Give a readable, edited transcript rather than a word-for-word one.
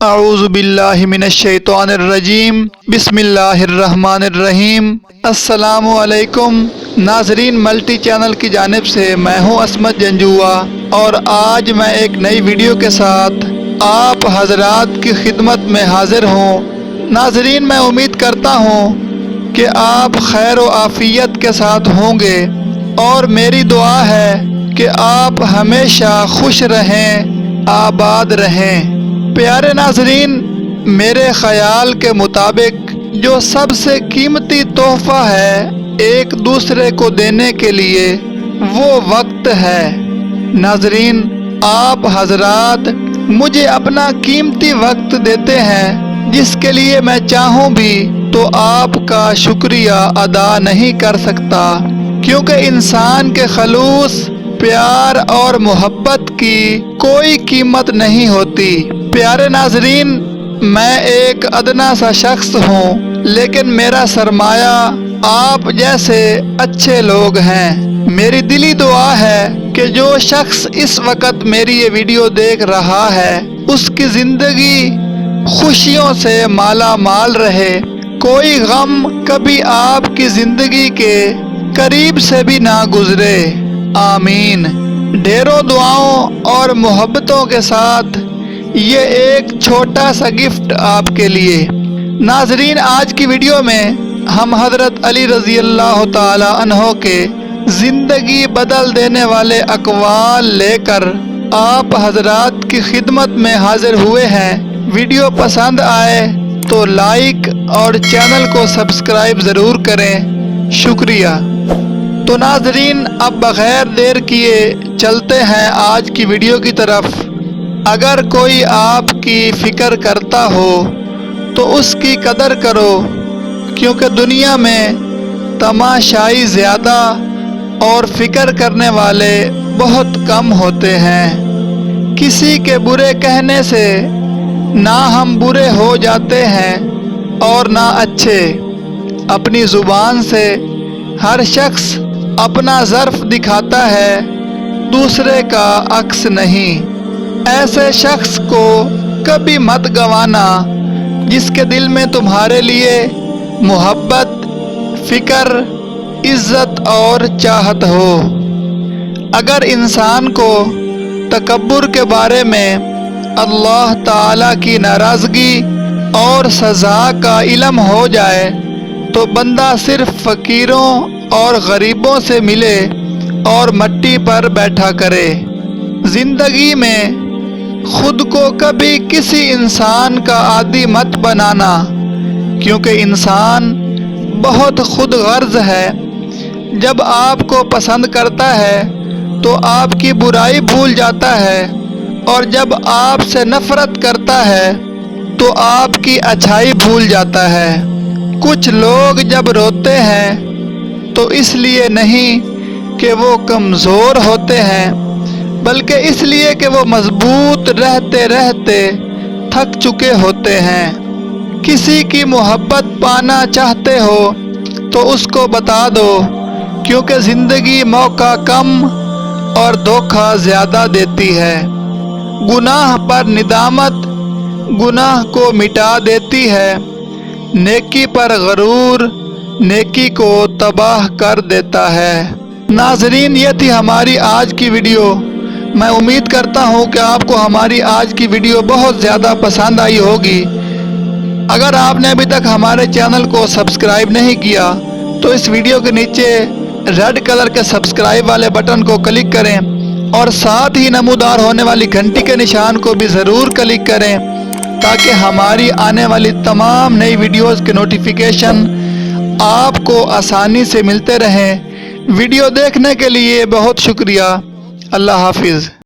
اعوذ باللہ من الشیطان الرجیم بسم اللہ الرحمن الرحیم۔ السلام علیکم ناظرین، ملٹی چینل کی جانب سے میں ہوں عصمت جنجوعہ، اور آج میں ایک نئی ویڈیو کے ساتھ آپ حضرات کی خدمت میں حاضر ہوں۔ ناظرین، میں امید کرتا ہوں کہ آپ خیر و عافیت کے ساتھ ہوں گے، اور میری دعا ہے کہ آپ ہمیشہ خوش رہیں، آباد رہیں۔ پیارے ناظرین، میرے خیال کے مطابق جو سب سے قیمتی تحفہ ہے ایک دوسرے کو دینے کے لیے، وہ وقت ہے۔ ناظرین، آپ حضرات مجھے اپنا قیمتی وقت دیتے ہیں، جس کے لیے میں چاہوں بھی تو آپ کا شکریہ ادا نہیں کر سکتا، کیونکہ انسان کے خلوص، پیار اور محبت کی کوئی قیمت نہیں ہوتی۔ پیارے ناظرین، میں ایک ادنا سا شخص ہوں، لیکن میرا سرمایہ آپ جیسے اچھے لوگ ہیں۔ میری دلی دعا ہے کہ جو شخص اس وقت میری یہ ویڈیو دیکھ رہا ہے، اس کی زندگی خوشیوں سے مالا مال رہے، کوئی غم کبھی آپ کی زندگی کے قریب سے بھی نہ گزرے، آمین۔ ڈھیروں دعاؤں اور محبتوں کے ساتھ یہ ایک چھوٹا سا گفٹ آپ کے لیے۔ ناظرین، آج کی ویڈیو میں ہم حضرت علی رضی اللہ تعالی عنہ کے زندگی بدل دینے والے اقوال لے کر آپ حضرات کی خدمت میں حاضر ہوئے ہیں۔ ویڈیو پسند آئے تو لائک اور چینل کو سبسکرائب ضرور کریں، شکریہ۔ تو ناظرین، اب بغیر دیر کیے چلتے ہیں آج کی ویڈیو کی طرف۔ اگر کوئی آپ کی فکر کرتا ہو تو اس کی قدر کرو، کیونکہ دنیا میں تماشائی زیادہ اور فکر کرنے والے بہت کم ہوتے ہیں۔ کسی کے برے کہنے سے نہ ہم برے ہو جاتے ہیں اور نہ اچھے۔ اپنی زبان سے ہر شخص اپنا ظرف دکھاتا ہے، دوسرے کا عکس نہیں۔ ایسے شخص کو کبھی مت گوانا جس کے دل میں تمہارے لیے محبت، فکر، عزت اور چاہت ہو۔ اگر انسان کو تکبر کے بارے میں اللہ تعالیٰ کی ناراضگی اور سزا کا علم ہو جائے تو بندہ صرف فقیروں اور غریبوں سے ملے اور مٹی پر بیٹھا کرے۔ زندگی میں خود کو کبھی کسی انسان کا عادی مت بنانا، کیونکہ انسان بہت خود غرض ہے۔ جب آپ کو پسند کرتا ہے تو آپ کی برائی بھول جاتا ہے، اور جب آپ سے نفرت کرتا ہے تو آپ کی اچھائی بھول جاتا ہے۔ کچھ لوگ جب روتے ہیں تو اس لیے نہیں کہ وہ کمزور ہوتے ہیں، بلکہ اس لیے کہ وہ مضبوط رہتے رہتے تھک چکے ہوتے ہیں۔ کسی کی محبت پانا چاہتے ہو تو اس کو بتا دو، کیونکہ زندگی موقع کم اور دھوکہ زیادہ دیتی ہے۔ گناہ پر ندامت گناہ کو مٹا دیتی ہے، نیکی پر غرور نیکی کو تباہ کر دیتا ہے۔ ناظرین، یہ تھی ہماری آج کی ویڈیو۔ میں امید کرتا ہوں کہ آپ کو ہماری آج کی ویڈیو بہت زیادہ پسند آئی ہوگی۔ اگر آپ نے ابھی تک ہمارے چینل کو سبسکرائب نہیں کیا تو اس ویڈیو کے نیچے ریڈ کلر کے سبسکرائب والے بٹن کو کلک کریں، اور ساتھ ہی نمودار ہونے والی گھنٹی کے نشان کو بھی ضرور کلک کریں، تاکہ ہماری آنے والی تمام نئی ویڈیوز کے نوٹیفیکیشن آپ کو آسانی سے ملتے رہیں۔ ویڈیو دیکھنے کے لیے بہت شکریہ۔ اللہ حافظ۔